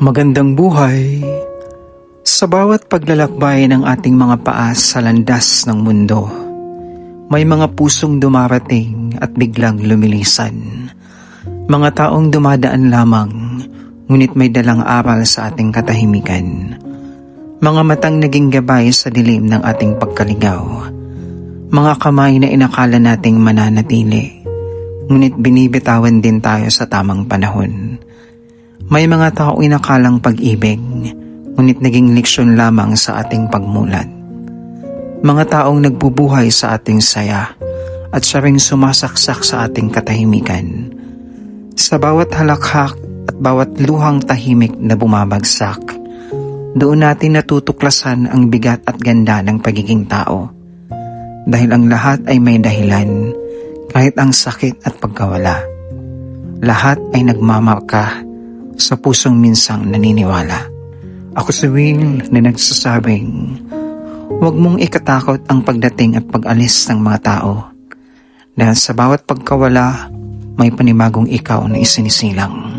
Magandang buhay! Sa bawat paglalakbay ng ating mga paa sa landas ng mundo, may mga pusong dumarating at biglang lumilisan. Mga taong dumadaan lamang, ngunit may dalang aral sa ating katahimikan. Mga matang naging gabay sa dilim ng ating pagkaligaw. Mga kamay na inakala nating mananatili, ngunit binibitawan din tayo sa tamang panahon. May mga tao inakalang pag-ibig, ngunit naging leksyon lamang sa ating pagmulat. Mga taong nagbubuhay sa ating saya at siya ring sumasaksak sa ating katahimikan. Sa bawat halakhak at bawat luhang tahimik na bumabagsak, doon natin natutuklasan ang bigat at ganda ng pagiging tao. Dahil ang lahat ay may dahilan, kahit ang sakit at pagkawala. Lahat ay nagmamarka sa pusong minsang naniniwala. Ako si Will na nagsasabing, huwag mong ikatakot ang pagdating at pag-alis ng mga tao. Dahil sa bawat pagkawala, may panibagong ikaw na isinisilang.